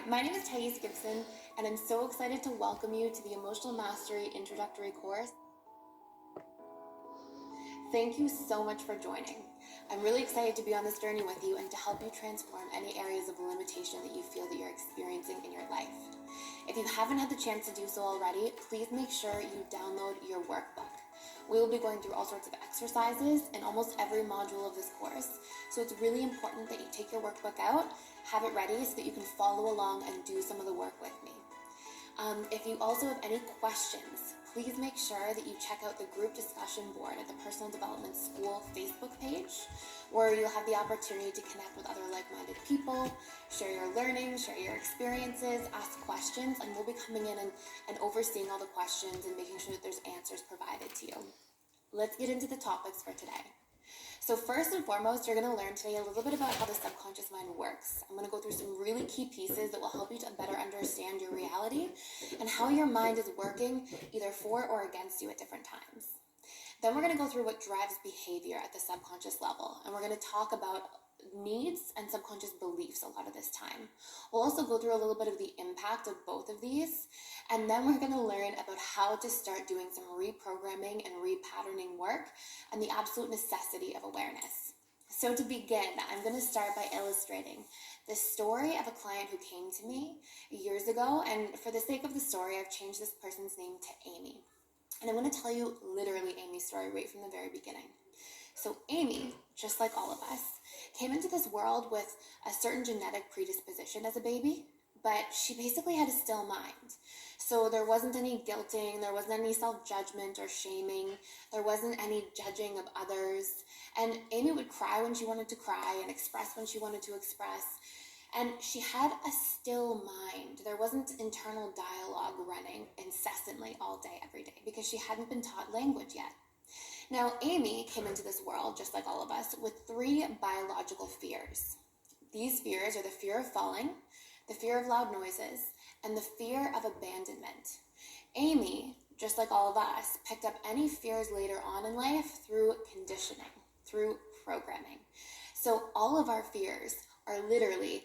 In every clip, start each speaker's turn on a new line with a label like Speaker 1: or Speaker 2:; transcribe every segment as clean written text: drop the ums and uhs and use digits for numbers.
Speaker 1: my name is Thais Gibson, and I'm so excited to welcome you to the Emotional Mastery Introductory course. Thank you so much for joining. I'm really excited to be on this journey with you and to help you transform any areas of limitation that you feel that you're experiencing in your life. If you haven't had the chance to do so already, please make sure you download your workbook. We will be going through all sorts of exercises in almost every module of this course, so it's really important that you take your workbook out, have it ready so that you can follow along and do some of the work with me. If you also have any questions, please make sure that you check out the group discussion board at the Personal Development School Facebook page, where you'll have the opportunity to connect with other like-minded people, share your learning, share your experiences, ask questions, and we'll be coming in and overseeing all the questions and making sure that there's answers provided to you. Let's get into the topics for today. So first and foremost, you're going to learn today a little bit about how the subconscious mind works. I'm going to go through some really key pieces that will help you to better understand your reality and how your mind is working either for or against you at different times. Then we're going to go through what drives behavior at the subconscious level, and we're going to talk about needs and subconscious beliefs a lot of this time. We'll also go through a little bit of the impact of both of these, and then we're going to learn about how to start doing some reprogramming and repatterning work and the absolute necessity of awareness. So to begin, I'm going to start by illustrating the story of a client who came to me years ago, and for the sake of the story, I've changed this person's name to Amy. And I'm going to tell you literally Amy's story right from the very beginning. So Amy, just like all of us, came into this world with a certain genetic predisposition as a baby, but she basically had a still mind. So there wasn't any guilting, there wasn't any self-judgment or shaming, there wasn't any judging of others. And Amy would cry when she wanted to cry and express when she wanted to express. And she had a still mind. There wasn't internal dialogue running incessantly all day, every day, because she hadn't been taught language yet. Now, Amy came into this world, just like all of us, with 3 biological fears. These fears are the fear of falling, the fear of loud noises, and the fear of abandonment. Amy, just like all of us, picked up any fears later on in life through conditioning, through programming. So all of our fears are literally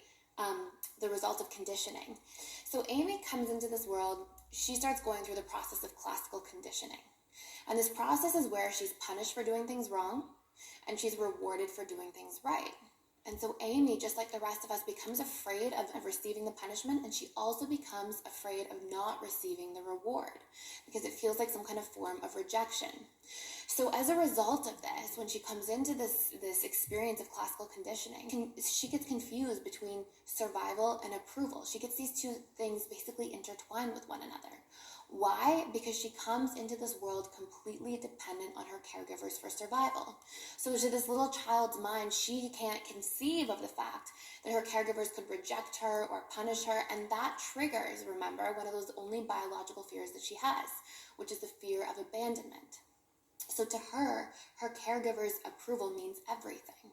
Speaker 1: the result of conditioning. So Amy comes into this world, she starts going through the process of classical conditioning. And this process is where she's punished for doing things wrong, and she's rewarded for doing things right. And so Amy, just like the rest of us, becomes afraid of receiving the punishment, and she also becomes afraid of not receiving the reward because it feels like some kind of form of rejection. So as a result of this, when she comes into this experience of classical conditioning, she gets confused between survival and approval. She gets these two things basically intertwined with one another. Why? Because she comes into this world completely dependent on her caregivers for survival. So to this little child's mind, she can't conceive of the fact that her caregivers could reject her or punish her, and that triggers, remember, one of those only biological fears that she has, which is the fear of abandonment. So to her, her caregiver's approval means everything.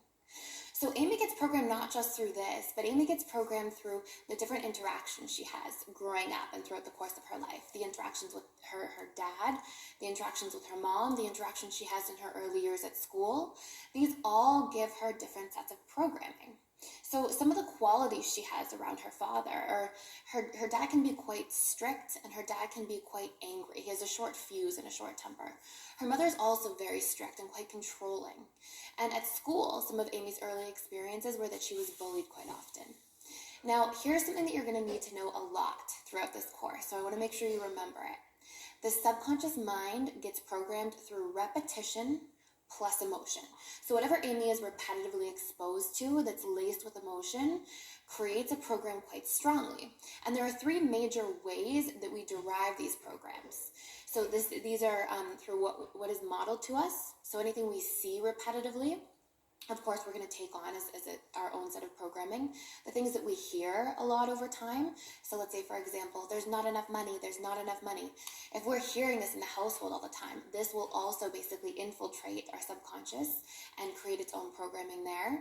Speaker 1: So Amy gets programmed not just through this, but Amy gets programmed through the different interactions she has growing up and throughout the course of her life. The interactions with her dad, the interactions with her mom, the interactions she has in her early years at school. These all give her different sets of programming. So some of the qualities she has around her father, or her dad can be quite strict and her dad can be quite angry. He has a short fuse and a short temper. Her mother's also very strict and quite controlling. And at school, some of Amy's early experiences were that she was bullied quite often. Now, here's something that you're going to need to know a lot throughout this course, so I want to make sure you remember it. The subconscious mind gets programmed through repetition plus emotion. So whatever Amy is repetitively exposed to that's laced with emotion creates a program quite strongly. And there are 3 major ways that we derive these programs. So these are through what is modeled to us. So anything we see repetitively, of course, we're going to take on as our own set of programming. The things that we hear a lot over time. So let's say, for example, there's not enough money, there's not enough money. If we're hearing this in the household all the time, this will also basically infiltrate our subconscious and create its own programming there.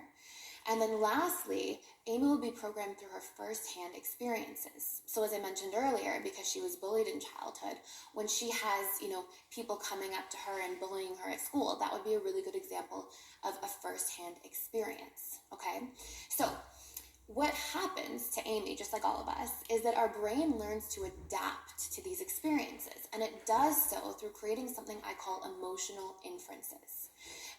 Speaker 1: And then lastly, Amy will be programmed through her first-hand experiences. So as I mentioned earlier, because she was bullied in childhood, when she has, people coming up to her and bullying her at school, that would be a really good example of a first-hand experience, okay? So What happens to Amy, just like all of us, is that our brain learns to adapt to these experiences, and it does so through creating something I call emotional inferences.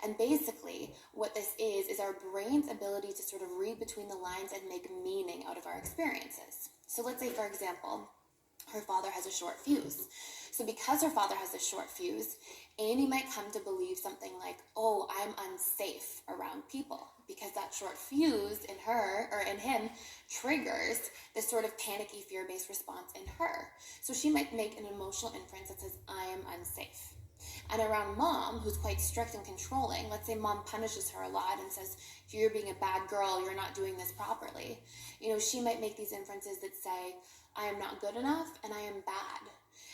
Speaker 1: And basically, what this is our brain's ability to sort of read between the lines and make meaning out of our experiences. So let's say, for example, her father has a short fuse. So because her father has a short fuse, Amy might come to believe something like, oh, I'm unsafe around people, because that short fuse in her or in him triggers this sort of panicky fear-based response in her. So she might make an emotional inference that says, I am unsafe. And around mom, who's quite strict and controlling, let's say mom punishes her a lot and says, you're being a bad girl, you're not doing this properly. She might make these inferences that say, I am not good enough and I am bad.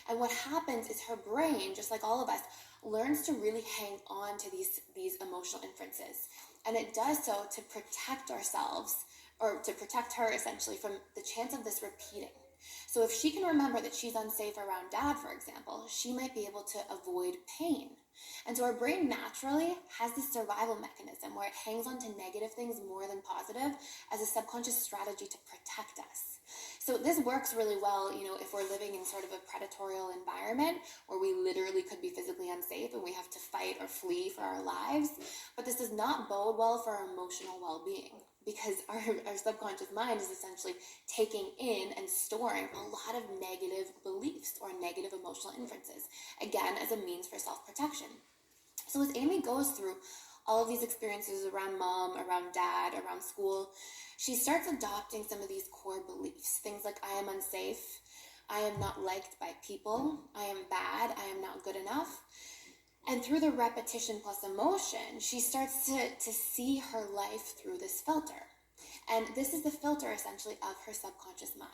Speaker 1: And what happens is her brain, just like all of us, learns to really hang on to these emotional inferences. And it does so to protect ourselves, or to protect her essentially from the chance of this repeating. So if she can remember that she's unsafe around dad, for example, she might be able to avoid pain. And so our brain naturally has this survival mechanism where it hangs on to negative things more than positive as a subconscious strategy to protect us. So this works really well, if we're living in sort of a predatory environment where we literally could be physically unsafe and we have to fight or flee for our lives. But this does not bode well for our emotional well-being, because our subconscious mind is essentially taking in and storing a lot of negative beliefs or negative emotional inferences, again, as a means for self-protection. So as Amy goes through all of these experiences around mom, around dad, around school, she starts adopting some of these core beliefs. Things like, I am unsafe, I am not liked by people, I am bad, I am not good enough. And through the repetition plus emotion, she starts to see her life through this filter. And this is the filter, essentially, of her subconscious mind.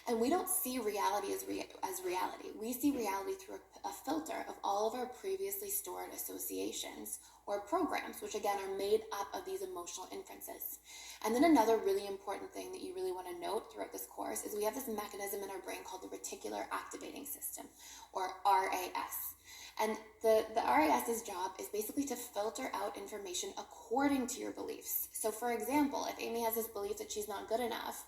Speaker 1: And we don't see reality as reality. We see reality through a filter of all of our previously stored associations or programs, which again are made up of these emotional inferences. And then another really important thing that you really want to note throughout this course is we have this mechanism in our brain called the reticular activating system, or RAS. And the RAS's job is basically to filter out information according to your beliefs. So for example, if Amy has this belief that she's not good enough,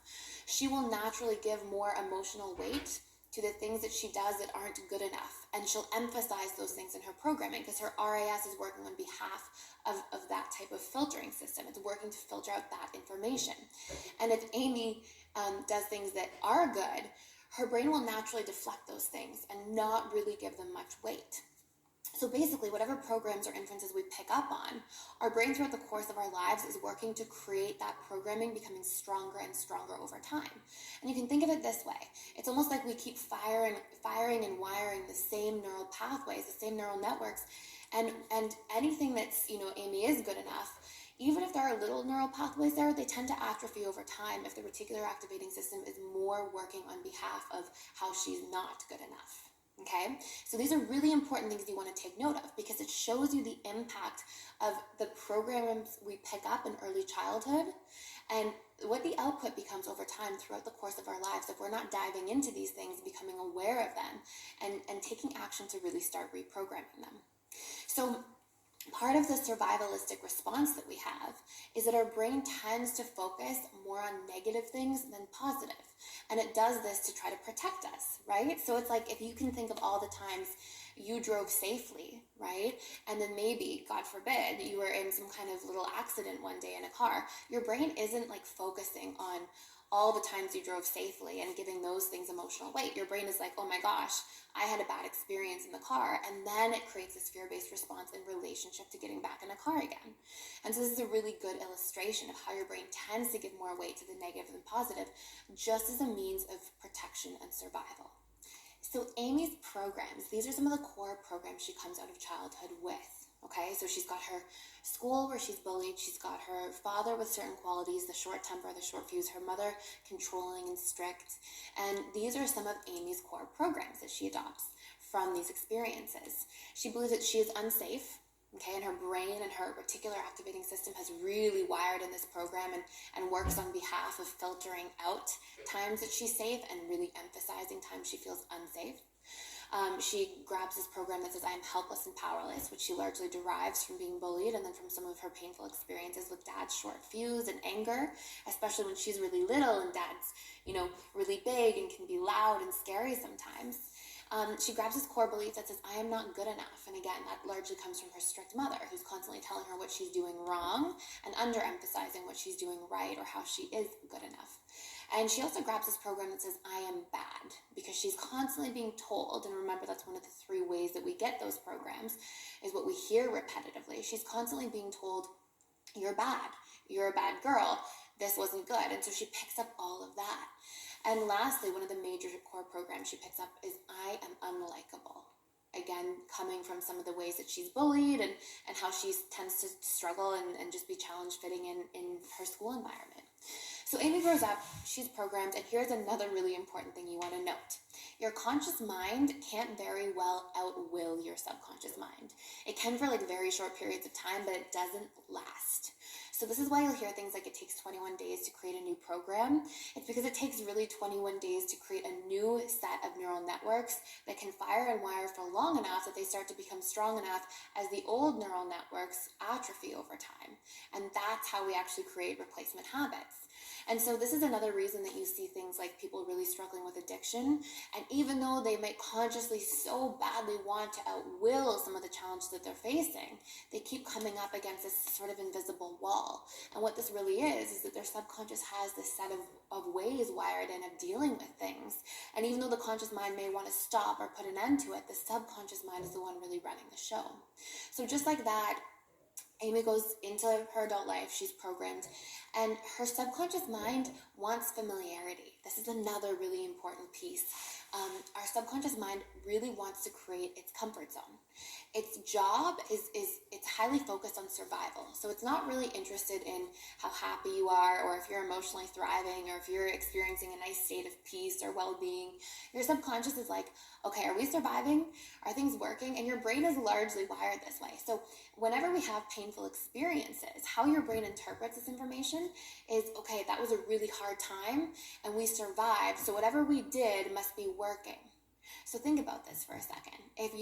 Speaker 1: she will naturally give more emotional weight to the things that she does that aren't good enough. And she'll emphasize those things in her programming because her RAS is working on behalf of that type of filtering system. It's working to filter out that information. And if Amy does things that are good, her brain will naturally deflect those things and not really give them much weight. So basically, whatever programs or inferences we pick up on, our brain throughout the course of our lives is working to create that programming becoming stronger and stronger over time. And you can think of it this way. It's almost like we keep firing and wiring the same neural pathways, the same neural networks, and anything that's, Amy is good enough, even if there are little neural pathways there, they tend to atrophy over time if the reticular activating system is more working on behalf of how she's not good enough. Okay, so these are really important things you want to take note of because it shows you the impact of the programs we pick up in early childhood and what the output becomes over time throughout the course of our lives if we're not diving into these things, becoming aware of them, and taking action to really start reprogramming them. So part of the survivalistic response that we have is that our brain tends to focus more on negative things than positive. And it does this to try to protect us, right? So it's like if you can think of all the times you drove safely, right? And then maybe, God forbid, you were in some kind of little accident one day in a car, your brain isn't like focusing on all the times you drove safely and giving those things emotional weight. Your brain is like, oh my gosh, I had a bad experience in the car. And then it creates this fear-based response in relationship to getting back in a car again. And so this is a really good illustration of how your brain tends to give more weight to the negative than positive, just as a means of protection and survival. So Amy's programs, these are some of the core programs she comes out of childhood with. Okay, so she's got her school where she's bullied, she's got her father with certain qualities, the short temper, the short fuse, her mother controlling and strict, and these are some of Amy's core programs that she adopts from these experiences. She believes that she is unsafe, okay, and her brain and her reticular activating system has really wired in this program and works on behalf of filtering out times that she's safe and really emphasizing times she feels unsafe. She grabs this program that says, I am helpless and powerless, which she largely derives from being bullied and then from some of her painful experiences with dad's short fuse and anger, especially when she's really little and dad's, really big and can be loud and scary sometimes. She grabs this core belief that says, I am not good enough. And again, that largely comes from her strict mother, who's constantly telling her what she's doing wrong and underemphasizing what she's doing right or how she is good enough. And she also grabs this program that says, I am bad, because she's constantly being told, and remember that's one of the 3 ways that we get those programs, is what we hear repetitively. She's constantly being told, you're bad, you're a bad girl, this wasn't good. And so she picks up all of that. And lastly, one of the major core programs she picks up is, I am unlikable. Again, coming from some of the ways that she's bullied and how she tends to struggle and just be challenged fitting in her school environment. So Amy grows up, she's programmed, and here's another really important thing you want to note. Your conscious mind can't very well outwill your subconscious mind. It can for very short periods of time, but it doesn't last. So this is why you'll hear things like it takes 21 days to create a new program. It's because it takes really 21 days to create a new set of neural networks that can fire and wire for long enough that they start to become strong enough as the old neural networks atrophy over time. And that's how we actually create replacement habits. And so this is another reason that you see things like people really struggling with addiction. And even though they might consciously so badly want to outwill some of the challenges that they're facing, they keep coming up against this sort of invisible wall. And what this really is that their subconscious has this set of ways wired in of dealing with things. And even though the conscious mind may want to stop or put an end to it, the subconscious mind is the one really running the show. So just like that, Amy goes into her adult life, she's programmed, and her subconscious mind wants familiarity. This is another really important piece. Our subconscious mind really wants to create its comfort zone. Its job is it's highly focused on survival. So it's not really interested in how happy you are or if you're emotionally thriving or if you're experiencing a nice state of peace or well-being. Your subconscious is like, okay, are we surviving? Are things working? And your brain is largely wired this way. So whenever we have painful experiences, how your brain interprets this information is, okay, that was a really hard time and we survived. So whatever we did must be working. So think about this for a second. If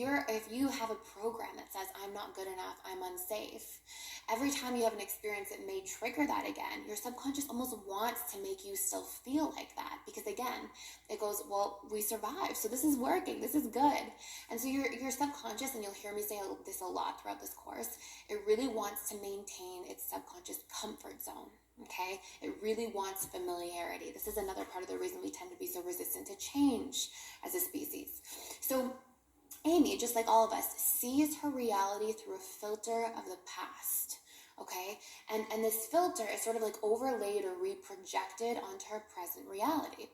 Speaker 1: you have a program that says, I'm not good enough, I'm unsafe, every time you have an experience that may trigger that again, your subconscious almost wants to make you still feel like that. Because again, it goes, well, we survived, so this is working, this is good. And so your subconscious, and you'll hear me say this a lot throughout this course, it really wants to maintain its subconscious comfort zone. Okay, it really wants familiarity. This is another part of the reason we tend to be so resistant to change as a species. So Amy, just like all of us, sees her reality through a filter of the past. Okay, and this filter is sort of like overlaid or reprojected onto her present reality.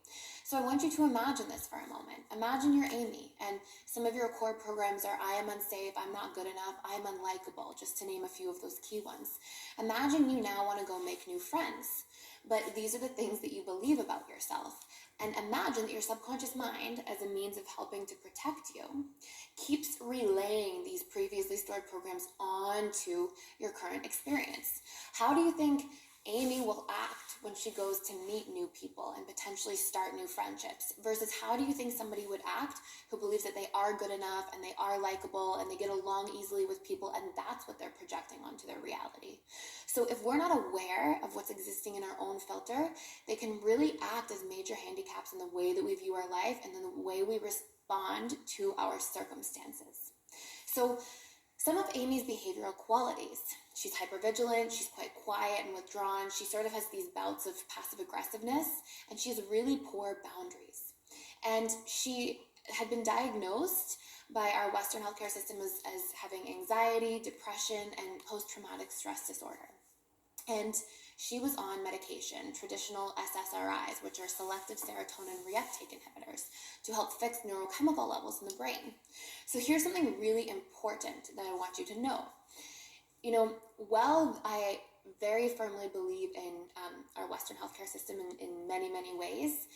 Speaker 1: So I want you to imagine this for a moment. Imagine you're Amy, and some of your core programs are, I am unsafe, I'm not good enough, I'm unlikable, just to name a few of those key ones. Imagine you now want to go make new friends, but these are the things that you believe about yourself. And imagine that your subconscious mind, as a means of helping to protect you, keeps relaying these previously stored programs onto your current experience. How do you think Amy will act when she goes to meet new people and potentially start new friendships versus how do you think somebody would act who believes that they are good enough and they are likable and they get along easily with people, and that's what they're projecting onto their reality? So if we're not aware of what's existing in our own filter, they can really act as major handicaps in the way that we view our life and in the way we respond to our circumstances. So some of Amy's behavioral qualities: she's hypervigilant, she's quite quiet and withdrawn, she sort of has these bouts of passive aggressiveness, and she has really poor boundaries. And she had been diagnosed by our Western healthcare system as having anxiety, depression, and post-traumatic stress disorder. And she was on medication, traditional SSRIs, which are selective serotonin reuptake inhibitors, to help fix neurochemical levels in the brain. So here's something really important that I want you to know. While I very firmly believe in our Western healthcare system in many, many ways,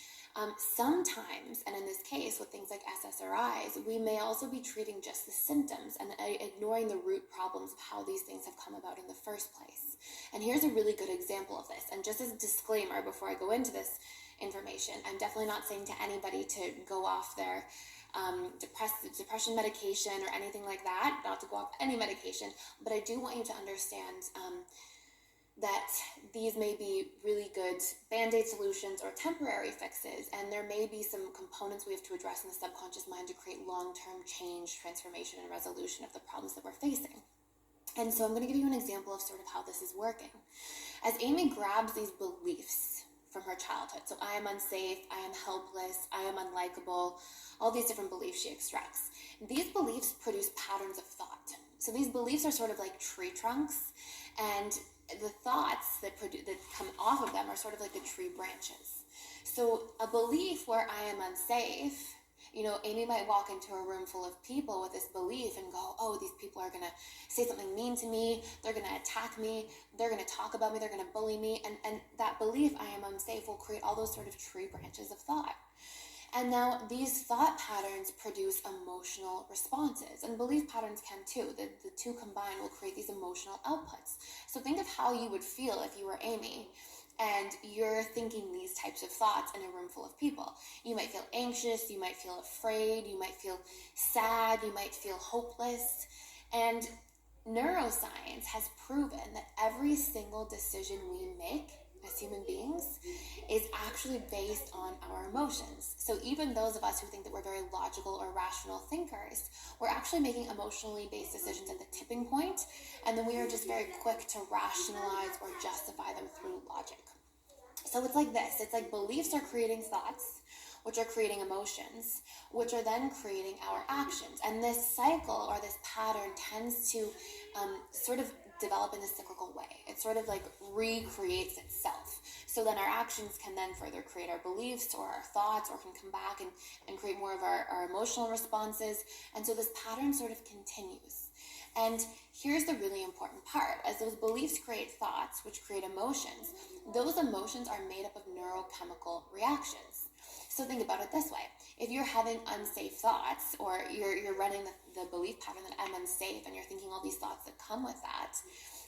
Speaker 1: sometimes, and in this case with things like SSRIs, we may also be treating just the symptoms and ignoring the root problems of how these things have come about in the first place. And here's a really good example of this. And just as a disclaimer before I go into this information, I'm definitely not saying to anybody to go off their depression medication or anything like that, not to go off any medication, but I do want you to understand that these may be really good band-aid solutions or temporary fixes, and there may be some components we have to address in the subconscious mind to create long-term change, transformation, and resolution of the problems that we're facing. And so I'm going to give you an example of sort of how this is working. As Amy grabs these beliefs from her childhood, so I am unsafe, I am helpless, I am unlikable, all these different beliefs she extracts. These beliefs produce patterns of thought. So these beliefs are sort of like tree trunks, and the thoughts that come off of them are sort of like the tree branches. So a belief where I am unsafe, Amy might walk into a room full of people with this belief and go, oh, these people are going to say something mean to me, they're going to attack me, they're going to talk about me, they're going to bully me, and that belief, I am unsafe, will create all those sort of tree branches of thought. And now these thought patterns produce emotional responses, and belief patterns can too. The two combined will create these emotional outputs. So think of how you would feel if you were Amy and you're thinking these types of thoughts in a room full of people. You might feel anxious, you might feel afraid, you might feel sad, you might feel hopeless. And neuroscience has proven that every single decision we make as human beings is actually based on our emotions. So even those of us who think that we're very logical or rational thinkers, we're actually making emotionally based decisions at the tipping point, and then we are just very quick to rationalize or justify them through logic. So it's like this. It's like beliefs are creating thoughts, which are creating emotions, which are then creating our actions. And this cycle or this pattern tends to sort of develop in a cyclical way. It sort of like recreates itself. So then our actions can then further create our beliefs or our thoughts, or can come back and create more of our emotional responses. And so this pattern sort of continues. And here's the really important part. As those beliefs create thoughts, which create emotions, those emotions are made up of neurochemical reactions. So think about it this way. If you're having unsafe thoughts, or you're running the belief pattern that I'm unsafe, and you're thinking all these thoughts that come with that,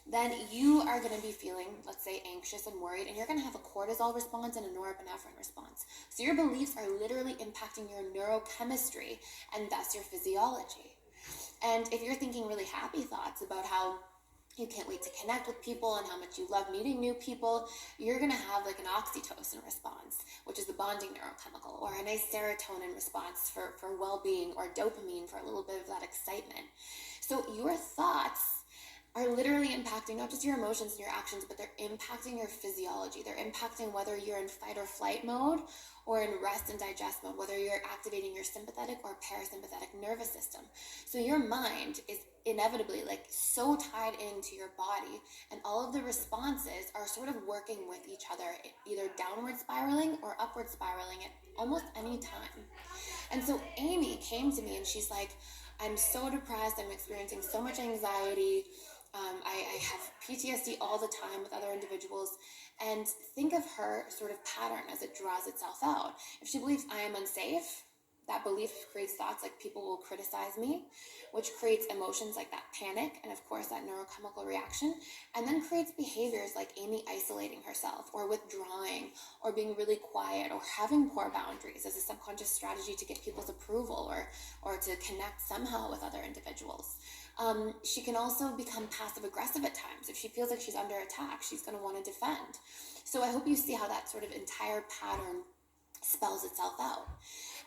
Speaker 1: then you are going to be feeling, let's say, anxious and worried, and you're going to have a cortisol response and a norepinephrine response. So your beliefs are literally impacting your neurochemistry and thus your physiology. And if you're thinking really happy thoughts about how you can't wait to connect with people and how much you love meeting new people, you're going to have like an oxytocin response, which is the bonding neurochemical, or a nice serotonin response for well-being, or dopamine for a little bit of that excitement. So your thoughts are literally impacting not just your emotions and your actions, but they're impacting your physiology. They're impacting whether you're in fight or flight mode or in rest and digest mode, whether you're activating your sympathetic or parasympathetic nervous system. So your mind is inevitably like so tied into your body, and all of the responses are sort of working with each other, either downward spiraling or upward spiraling at almost any time. And so Amy came to me and she's like, I'm so depressed, I'm experiencing so much anxiety, I have PTSD all the time with other individuals. And think of her sort of pattern as it draws itself out. If she believes I am unsafe, that belief creates thoughts like people will criticize me, which creates emotions like that panic and, of course, that neurochemical reaction, and then creates behaviors like Amy isolating herself or withdrawing or being really quiet or having poor boundaries as a subconscious strategy to get people's approval or to connect somehow with other individuals. She can also become passive aggressive at times. If she feels like she's under attack, she's going to want to defend. So I hope you see how that sort of entire pattern spells itself out.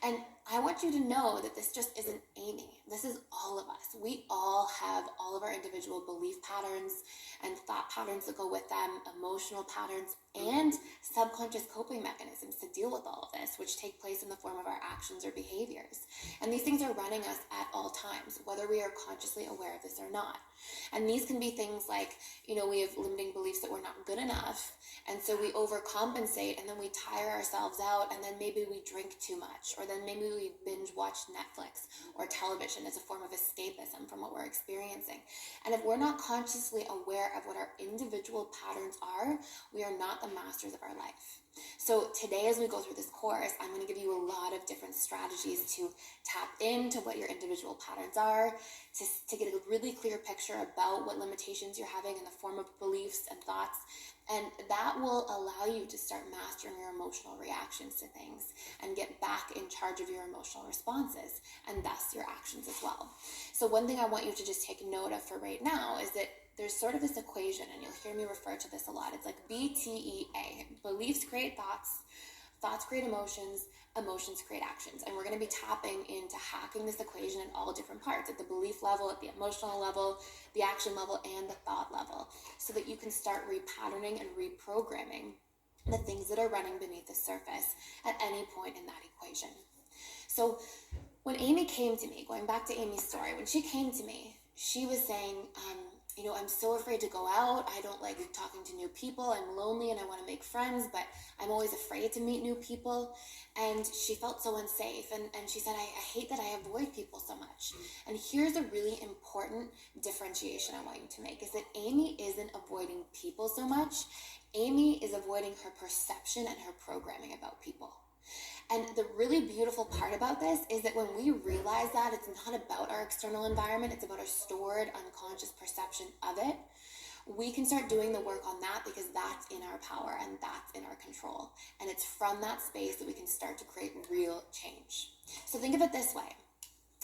Speaker 1: And I want you to know that this just isn't Amy. This is all of us. We all have all of our individual belief patterns and thought patterns that go with them, emotional patterns, and subconscious coping mechanisms to deal with all of this, which take place in the form of our actions or behaviors. And these things are running us at all times, whether we are consciously aware of this or not. And these can be things like, we have limiting beliefs that we're not good enough, and so we overcompensate, and then we tire ourselves out, and then maybe we drink too much, or then maybe we binge watch Netflix or television as a form of escapism from what we're experiencing. And if we're not consciously aware of what our individual patterns are, we are not the masters of our life. So today, as we go through this course, I'm going to give you a lot of different strategies to tap into what your individual patterns are, to get a really clear picture about what limitations you're having in the form of beliefs and thoughts. And that will allow you to start mastering your emotional reactions to things and get back in charge of your emotional responses and thus your actions as well. So one thing I want you to just take note of for right now is that there's sort of this equation, and you'll hear me refer to this a lot. It's like BTEA. Beliefs create thoughts, thoughts create emotions, emotions create actions. And we're going to be tapping into hacking this equation in all different parts, at the belief level, at the emotional level, the action level, and the thought level, so that you can start repatterning and reprogramming the things that are running beneath the surface at any point in that equation. So when Amy came to me, going back to Amy's story, when she came to me, she was saying, I'm so afraid to go out. I don't like talking to new people. I'm lonely and I want to make friends, but I'm always afraid to meet new people. And she felt so unsafe. And she said, I hate that I avoid people so much. And here's a really important differentiation I want you to make, is that Amy isn't avoiding people so much. Amy is avoiding her perception and her programming about people. And the really beautiful part about this is that when we realize that it's not about our external environment, it's about our stored unconscious perception of it, we can start doing the work on that, because that's in our power and that's in our control. And it's from that space that we can start to create real change. So think of it this way.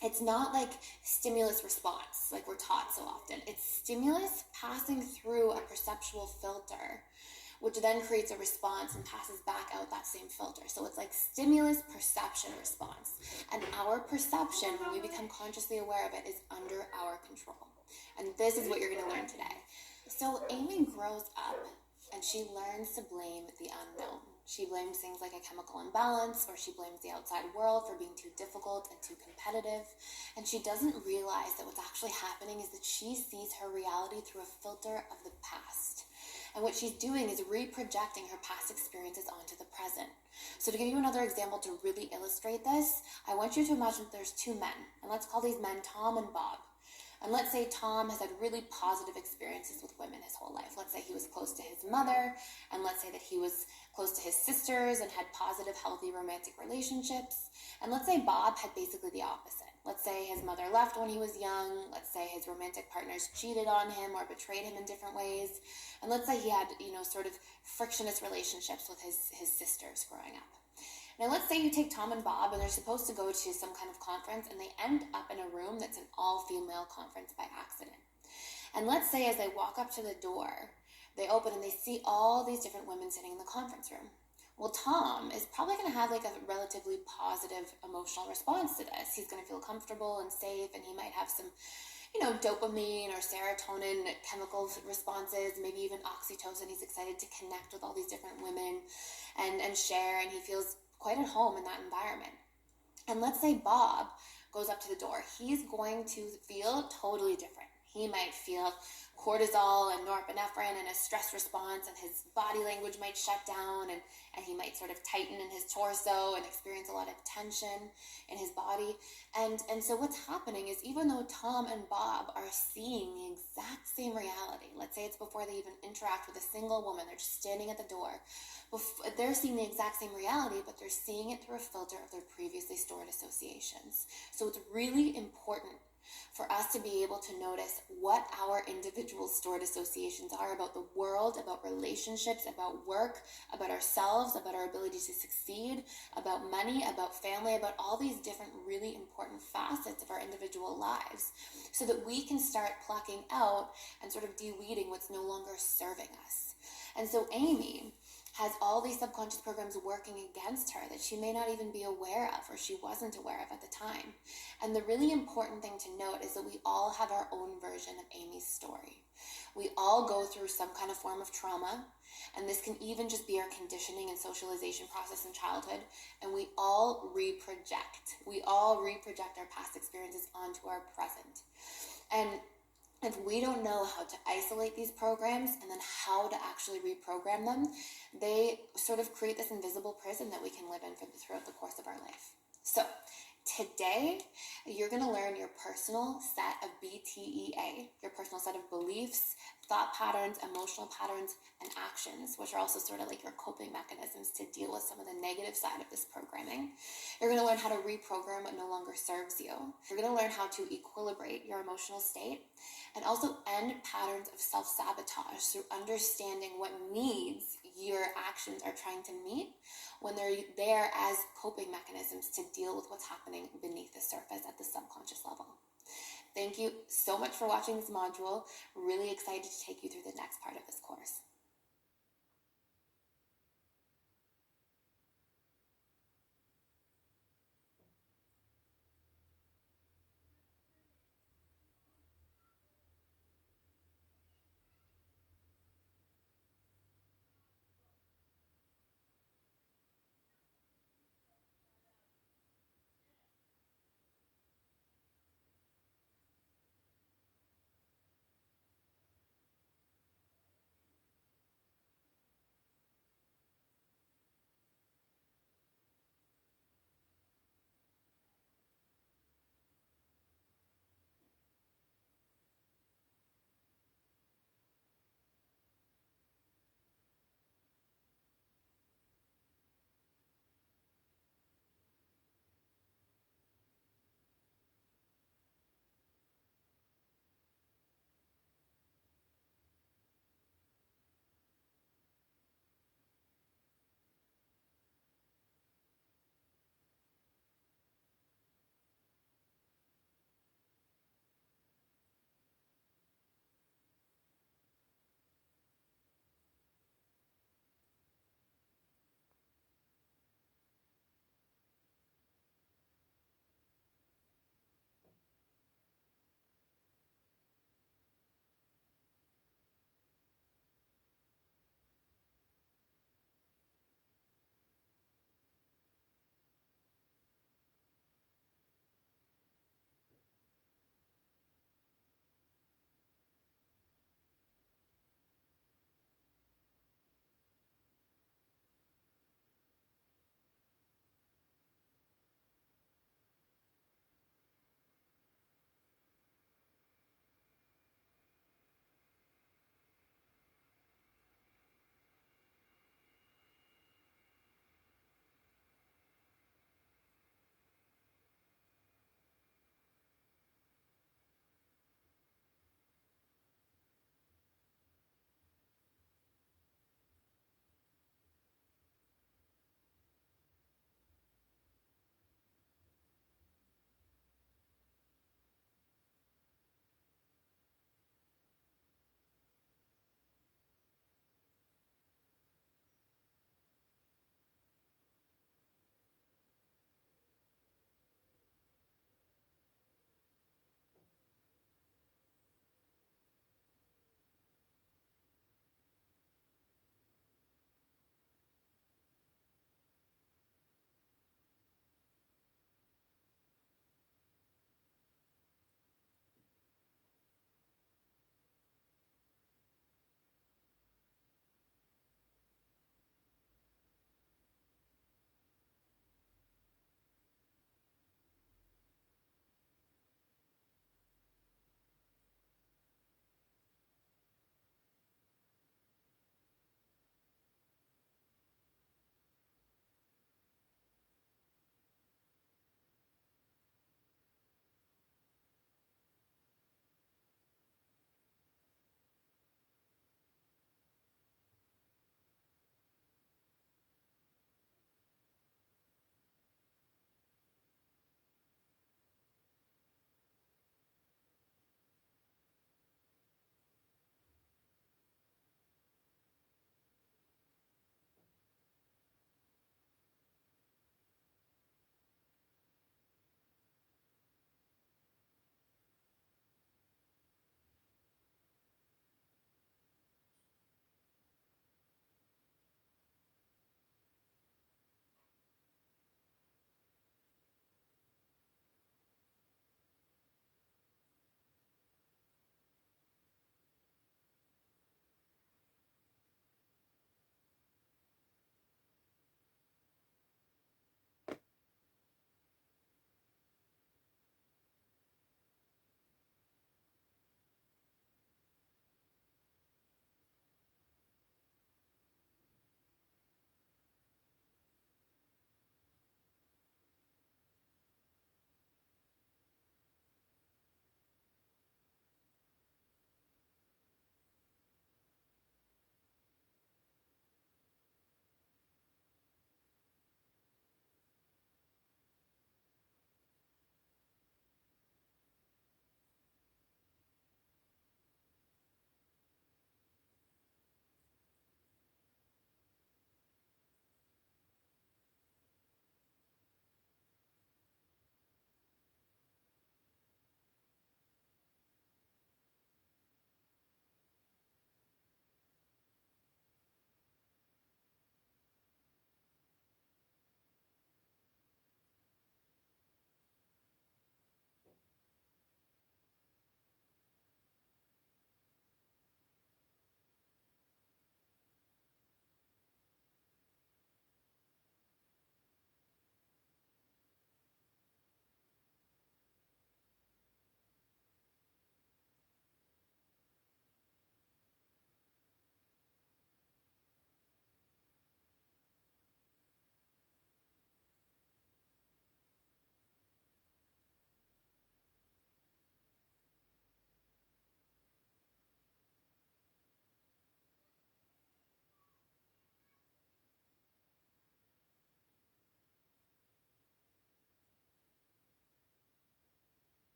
Speaker 1: It's not like stimulus response, like we're taught so often. It's stimulus passing through a perceptual filter, which then creates a response and passes back out that same filter. So it's like stimulus, perception, response. And our perception, when we become consciously aware of it, is under our control. And this is what you're going to learn today. So Amy grows up and she learns to blame the unknown. She blames things like a chemical imbalance, or she blames the outside world for being too difficult and too competitive. And she doesn't realize that what's actually happening is that she sees her reality through a filter of the past. And what she's doing is reprojecting her past experiences onto the present. So to give you another example to really illustrate this, I want you to imagine that there's two men. And let's call these men Tom and Bob. And let's say Tom has had really positive experiences with women his whole life. Let's say he was close to his mother, and let's say that he was close to his sisters and had positive, healthy romantic relationships. And let's say Bob had basically the opposite. Let's say his mother left when he was young. Let's say his romantic partners cheated on him or betrayed him in different ways. And let's say he had, sort of frictionless relationships with his sisters growing up. Now, let's say you take Tom and Bob, and they're supposed to go to some kind of conference, and they end up in a room that's an all-female conference by accident. And let's say as they walk up to the door, they open and they see all these different women sitting in the conference room. Well, Tom is probably going to have like a relatively positive emotional response to this. He's going to feel comfortable and safe, and he might have some dopamine or serotonin chemical responses, maybe even oxytocin. He's excited to connect with all these different women and share, and he feels quite at home in that environment. And let's say Bob goes up to the door. He's going to feel totally different. He might feel cortisol and norepinephrine and a stress response, and his body language might shut down, and he might sort of tighten in his torso and experience a lot of tension in his body. And so what's happening is, even though Tom and Bob are seeing the exact same reality, let's say it's before they even interact with a single woman, they're just standing at the door, they're seeing the exact same reality, but they're seeing it through a filter of their previously stored associations. So it's really important for us to be able to notice what our individual stored associations are about the world, about relationships, about work, about ourselves, about our ability to succeed, about money, about family, about all these different really important facets of our individual lives, so that we can start plucking out and sort of de-weeding what's no longer serving us. And so Amy has all these subconscious programs working against her that she may not even be aware of, or she wasn't aware of at the time. And the really important thing to note is that we all have our own version of Amy's story. We all go through some kind of form of trauma, and this can even just be our conditioning and socialization process in childhood, and we all reproject. We all reproject our past experiences onto our present. And if we don't know how to isolate these programs and then how to actually reprogram them, they sort of create this invisible prison that we can live in throughout the course of our life. So today, you're going to learn your personal set of BTEA, your personal set of beliefs, thought patterns, emotional patterns, and actions, which are also sort of like your coping mechanisms to deal with some of the negative side of this programming. You're going to learn how to reprogram what no longer serves you. You're going to learn how to equilibrate your emotional state and also end patterns of self-sabotage through understanding what needs your actions are trying to meet when they're there as coping mechanisms to deal with what's happening beneath the surface at the subconscious level. Thank you so much for watching this module. Really excited to take you through the next part of this course.